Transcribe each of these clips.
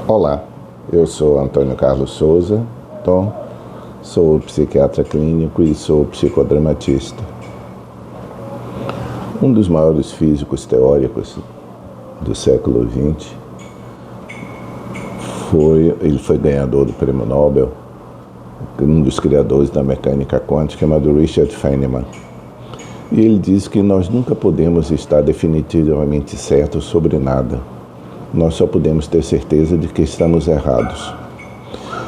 Olá, eu sou Antônio Carlos Souza, sou psiquiatra clínico e sou psicodramatista. Um dos maiores físicos teóricos do século XX ele foi ganhador do Prêmio Nobel, um dos criadores da mecânica quântica, chamado Richard Feynman. E ele diz que nós nunca podemos estar definitivamente certos sobre nada. Nós só podemos ter certeza de que estamos errados.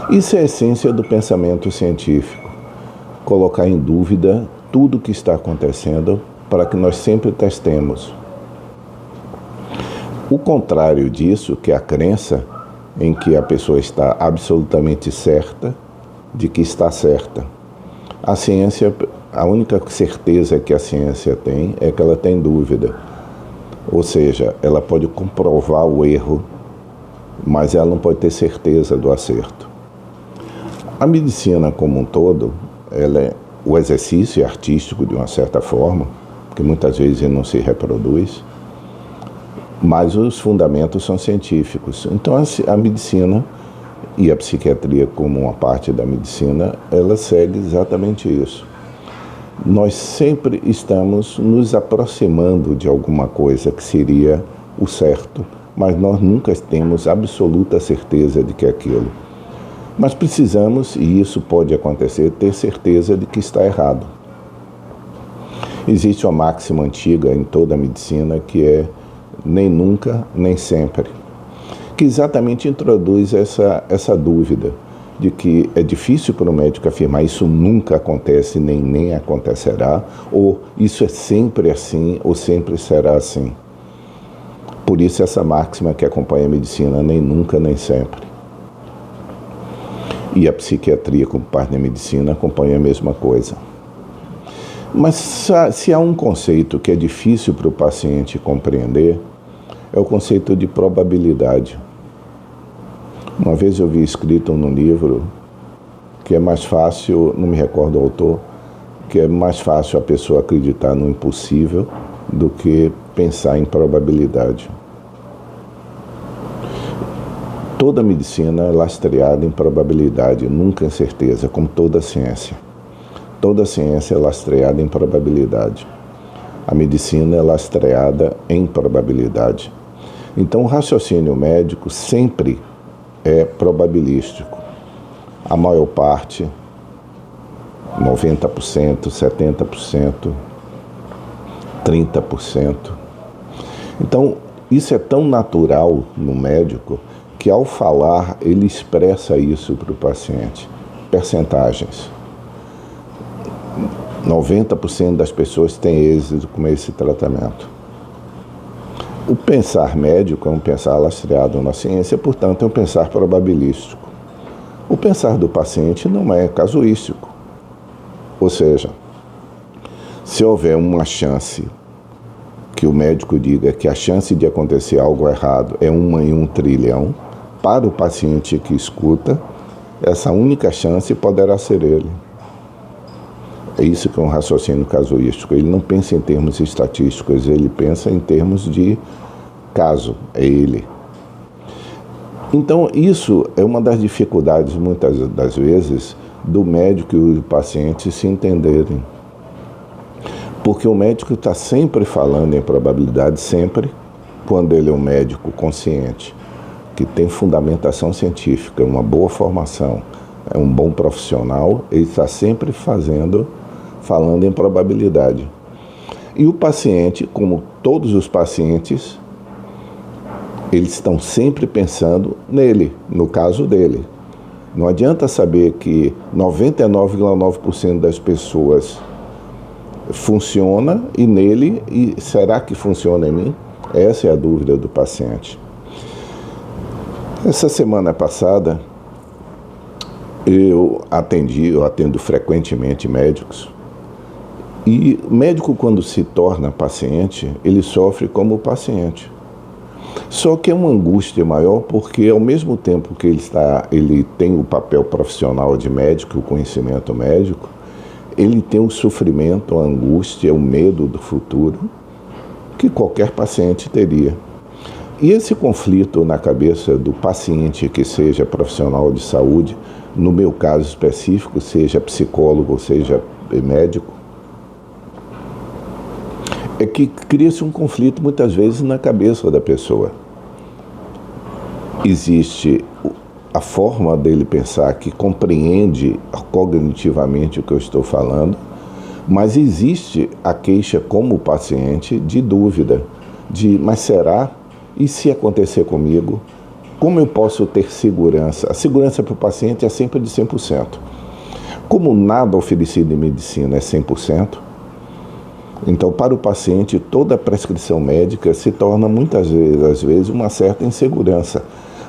Isso é a essência do pensamento científico. Colocar em dúvida tudo o que está acontecendo para que nós sempre testemos. O contrário disso, que é a crença em que a pessoa está absolutamente certa de que está certa. A ciência, a única certeza que a ciência tem é que ela tem dúvida. Ou seja, ela pode comprovar o erro, mas ela não pode ter certeza do acerto. A medicina como um todo, o exercício é artístico de uma certa forma, porque muitas vezes ele não se reproduz, mas os fundamentos são científicos. Então a medicina e a psiquiatria como uma parte da medicina, ela segue exatamente isso. Nós sempre estamos nos aproximando de alguma coisa que seria o certo, mas nós nunca temos absoluta certeza de que é aquilo. Mas precisamos, e isso pode acontecer, ter certeza de que está errado. Existe uma máxima antiga em toda a medicina que é nem nunca, nem sempre, que exatamente introduz essa dúvida de que é difícil para o médico afirmar isso nunca acontece, nem acontecerá, ou isso é sempre assim, ou sempre será assim. Por isso essa máxima que acompanha a medicina, nem nunca, nem sempre. E a psiquiatria, como parte da medicina, acompanha a mesma coisa. Mas se há um conceito que é difícil para o paciente compreender, é o conceito de probabilidade. Uma vez eu vi escrito num livro que é mais fácil, não me recordo o autor, que é mais fácil a pessoa acreditar no impossível do que pensar em probabilidade. Toda medicina é lastreada em probabilidade, nunca em certeza, como toda ciência. Toda ciência é lastreada em probabilidade. A medicina é lastreada em probabilidade. Então o raciocínio médico sempre é probabilístico. A maior parte, 90%, 70%, 30%. Então, isso é tão natural no médico que ao falar ele expressa isso para o paciente. Percentagens. 90% das pessoas têm êxito com esse tratamento. O pensar médico é um pensar lastreado na ciência, portanto é um pensar probabilístico. O pensar do paciente não é casuístico. Ou seja, se houver uma chance que o médico diga que a chance de acontecer algo errado é 1 em 1 trilhão, para o paciente que escuta, essa única chance poderá ser ele. É isso que é um raciocínio casuístico. Ele não pensa em termos estatísticos, ele pensa em termos de caso, é ele. Então, isso é uma das dificuldades, muitas das vezes, do médico e do paciente se entenderem. Porque o médico está sempre falando em probabilidade, sempre, quando ele é um médico consciente, que tem fundamentação científica, uma boa formação, é um bom profissional, ele está sempre falando em probabilidade. E o paciente, como todos os pacientes, eles estão sempre pensando nele, no caso dele. Não adianta saber que 99,9% das pessoas funciona e nele, e será que funciona em mim? Essa é a dúvida do paciente. Essa semana passada, eu atendo frequentemente médicos, e médico, quando se torna paciente, ele sofre como paciente. Só que é uma angústia maior porque, ao mesmo tempo que ele tem o papel profissional de médico, o conhecimento médico, ele tem o sofrimento, a angústia, o medo do futuro que qualquer paciente teria. E esse conflito na cabeça do paciente, que seja profissional de saúde, no meu caso específico, seja psicólogo, seja médico, é que cria-se um conflito muitas vezes na cabeça da pessoa. Existe a forma dele pensar que compreende cognitivamente o que eu estou falando, mas existe a queixa como paciente de dúvida, mas será? E se acontecer comigo? Como eu posso ter segurança? A segurança para o paciente é sempre de 100%. Como nada oferecido em medicina é 100%, então para o paciente toda a prescrição médica se torna muitas vezes, às vezes, uma certa insegurança.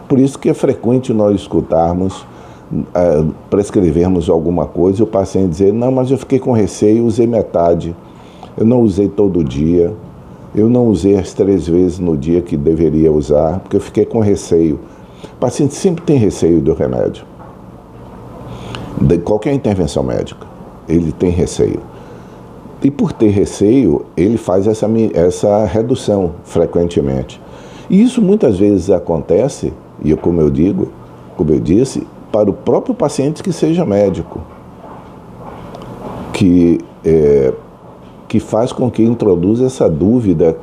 Por isso que é frequente nós escutarmos, prescrevermos alguma coisa e o paciente dizer, não, mas eu fiquei com receio, usei metade, eu não usei todo dia, eu não usei as 3 vezes no dia que deveria usar, porque eu fiquei com receio. O paciente sempre tem receio do remédio. De qualquer intervenção médica, ele tem receio. E por ter receio, ele faz essa redução frequentemente. E isso muitas vezes acontece, e como eu disse, para o próprio paciente que seja médico, que faz com que introduza essa dúvida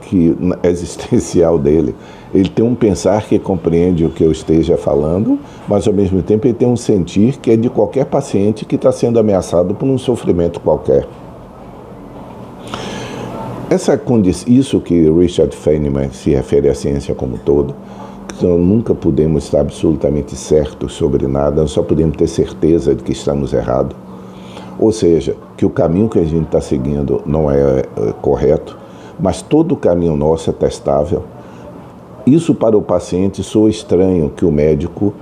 existencial dele. Ele tem um pensar que compreende o que eu esteja falando, mas ao mesmo tempo ele tem um sentir que é de qualquer paciente que está sendo ameaçado por um sofrimento qualquer. Isso que Richard Feynman se refere à ciência como um todo, que nós nunca podemos estar absolutamente certos sobre nada, nós só podemos ter certeza de que estamos errados. Ou seja, que o caminho que a gente está seguindo não é correto, mas todo o caminho nosso é testável. Isso para o paciente soa estranho que o médico,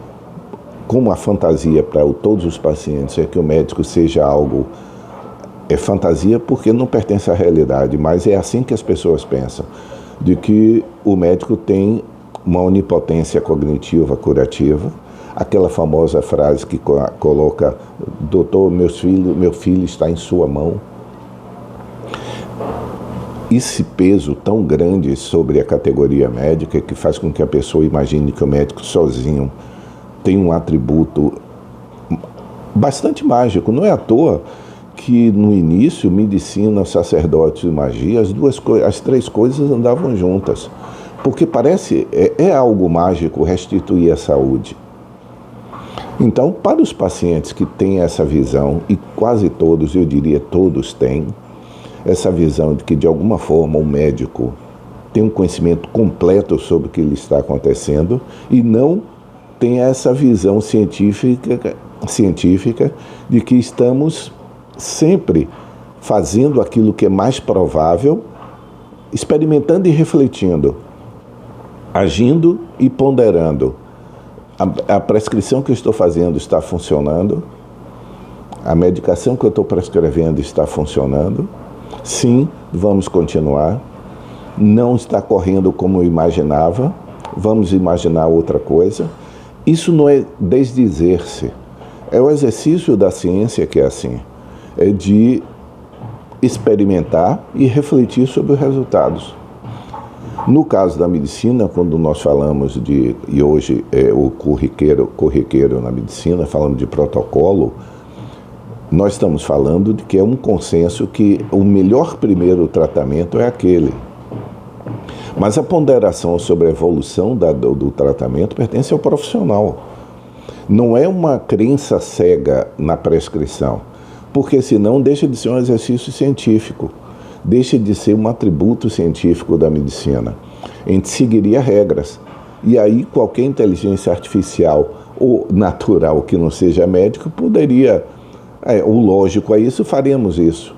como a fantasia para todos os pacientes é que o médico seja algo, é fantasia porque não pertence à realidade, mas é assim que as pessoas pensam, de que o médico tem uma onipotência cognitiva curativa, aquela famosa frase que coloca, doutor, meu filho está em sua mão. Esse peso tão grande sobre a categoria médica que faz com que a pessoa imagine que o médico sozinho tem um atributo bastante mágico. Não é à toa que no início, medicina, sacerdotes e magia, as 3 coisas andavam juntas. Porque parece, é algo mágico restituir a saúde. Então, para os pacientes que têm essa visão, e quase todos, eu diria todos têm, essa visão de que de alguma forma o médico tem um conhecimento completo sobre o que lhe está acontecendo e não tem essa visão científica de que estamos sempre fazendo aquilo que é mais provável, experimentando e refletindo, agindo e ponderando. A prescrição que eu estou fazendo está funcionando? A medicação que eu estou prescrevendo está funcionando? Sim, vamos continuar. Não está correndo como eu imaginava, vamos imaginar outra coisa. Isso não é desdizer-se, é o exercício da ciência que é assim, é de experimentar e refletir sobre os resultados. No caso da medicina, quando nós falamos e hoje é o corriqueiro na medicina, falando de protocolo, nós estamos falando de que é um consenso que o melhor primeiro tratamento é aquele. Mas a ponderação sobre a evolução do tratamento pertence ao profissional. Não é uma crença cega na prescrição, porque senão deixa de ser um exercício científico. Deixa de ser um atributo científico da medicina. A gente seguiria regras. E aí qualquer inteligência artificial ou natural que não seja médico poderia, o lógico a isso, faremos isso.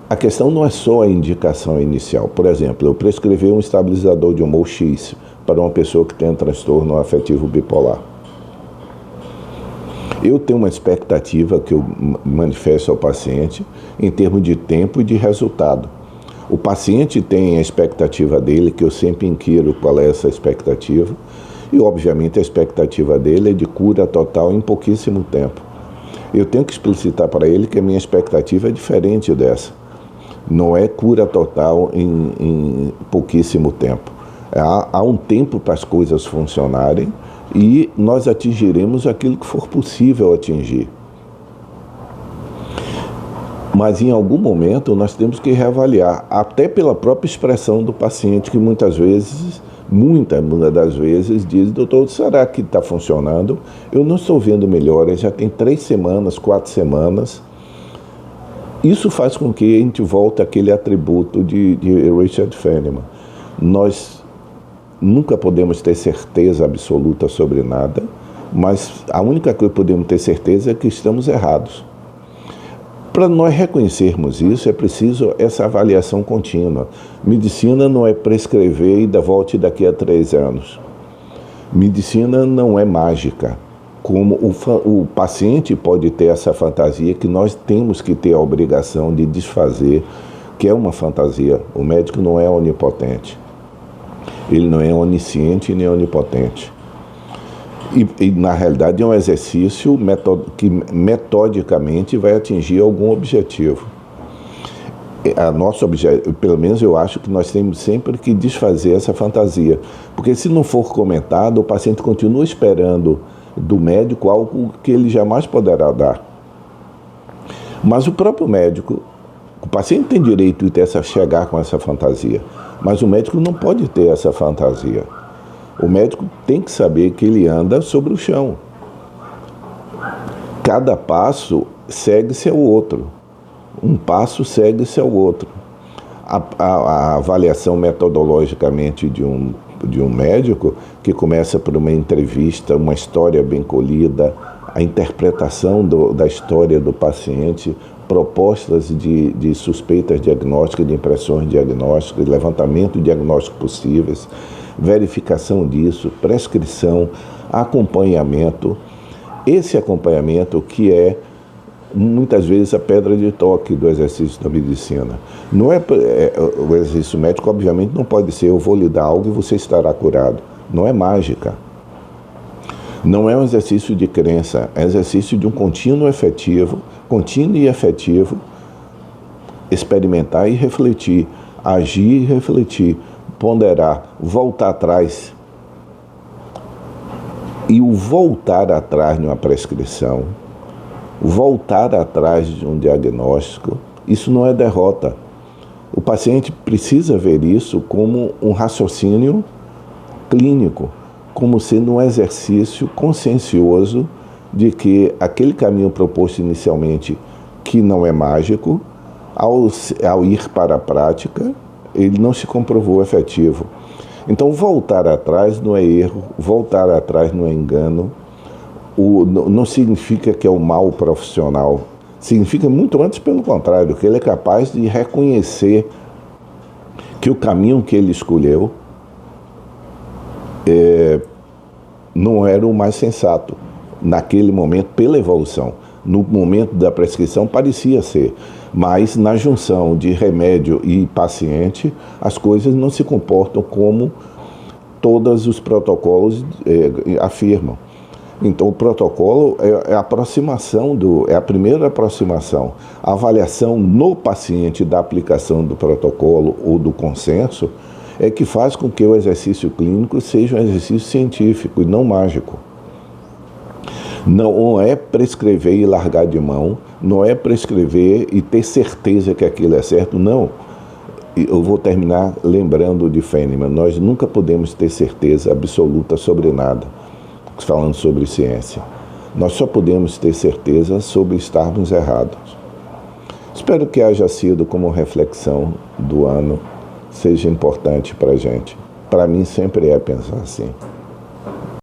A questão não é só a indicação inicial. Por exemplo, eu prescrevi um estabilizador de humor X para uma pessoa que tem um transtorno afetivo bipolar. Eu tenho uma expectativa que eu manifesto ao paciente em termos de tempo e de resultado. O paciente tem a expectativa dele, que eu sempre inquiro qual é essa expectativa, e obviamente a expectativa dele é de cura total em pouquíssimo tempo. Eu tenho que explicitar para ele que a minha expectativa é diferente dessa. Não é cura total em pouquíssimo tempo. Há um tempo para as coisas funcionarem e nós atingiremos aquilo que for possível atingir. Mas em algum momento nós temos que reavaliar, até pela própria expressão do paciente, que muitas das vezes diz: doutor, será que está funcionando? Eu não estou vendo melhora, já tem 3 semanas, 4 semanas. Isso faz com que a gente volte àquele atributo de Richard Feynman. Nós nunca podemos ter certeza absoluta sobre nada, mas a única coisa que podemos ter certeza é que estamos errados. Para nós reconhecermos isso, é preciso essa avaliação contínua. Medicina não é prescrever e volte daqui a 3 anos. Medicina não é mágica. Como o paciente pode ter essa fantasia que nós temos que ter a obrigação de desfazer, que é uma fantasia. O médico não é onipotente. Ele não é onisciente nem onipotente. E na realidade é um exercício que metodicamente vai atingir algum objetivo. Nosso objetivo, pelo menos eu acho que nós temos sempre que desfazer essa fantasia, porque se não for comentado, o paciente continua esperando do médico algo que ele jamais poderá dar. Mas o próprio médico, o paciente tem direito de chegar com essa fantasia, mas o médico não pode ter essa fantasia. O médico tem que saber que ele anda sobre o chão. Cada passo segue-se ao outro. Um passo segue-se ao outro. A avaliação metodologicamente de um médico, que começa por uma entrevista, uma história bem colhida, a interpretação da história do paciente, propostas de suspeitas diagnósticas, de impressões diagnósticas, levantamento de diagnósticos possíveis, verificação disso, prescrição, acompanhamento. Esse acompanhamento que é, muitas vezes, a pedra de toque do exercício da medicina. Não o exercício médico, obviamente, não pode ser: eu vou lhe dar algo e você estará curado. Não é mágica. Não é um exercício de crença, é um exercício de um contínuo e efetivo, experimentar e refletir, agir e refletir, ponderar, voltar atrás. E o voltar atrás de uma prescrição, voltar atrás de um diagnóstico, isso não é derrota. O paciente precisa ver isso como um raciocínio clínico, como sendo um exercício consciencioso de que aquele caminho proposto inicialmente, que não é mágico, ao ir para a prática, ele não se comprovou efetivo. Então, voltar atrás não é erro, voltar atrás não é engano, não significa que é o mal profissional, significa muito antes, pelo contrário, que ele é capaz de reconhecer que o caminho que ele escolheu não era o mais sensato naquele momento, pela evolução. No momento da prescrição parecia ser, mas na junção de remédio e paciente, as coisas não se comportam como todos os protocolos afirmam. Então, o protocolo é a aproximação é a primeira aproximação. A avaliação no paciente da aplicação do protocolo ou do consenso é que faz com que o exercício clínico seja um exercício científico e não mágico. Não é prescrever e largar de mão, não é prescrever e ter certeza que aquilo é certo, não. Eu vou terminar lembrando de Feynman: nós nunca podemos ter certeza absoluta sobre nada, falando sobre ciência. Nós só podemos ter certeza sobre estarmos errados. Espero que haja sido, como reflexão do ano, seja importante para a gente. Para mim sempre é pensar assim.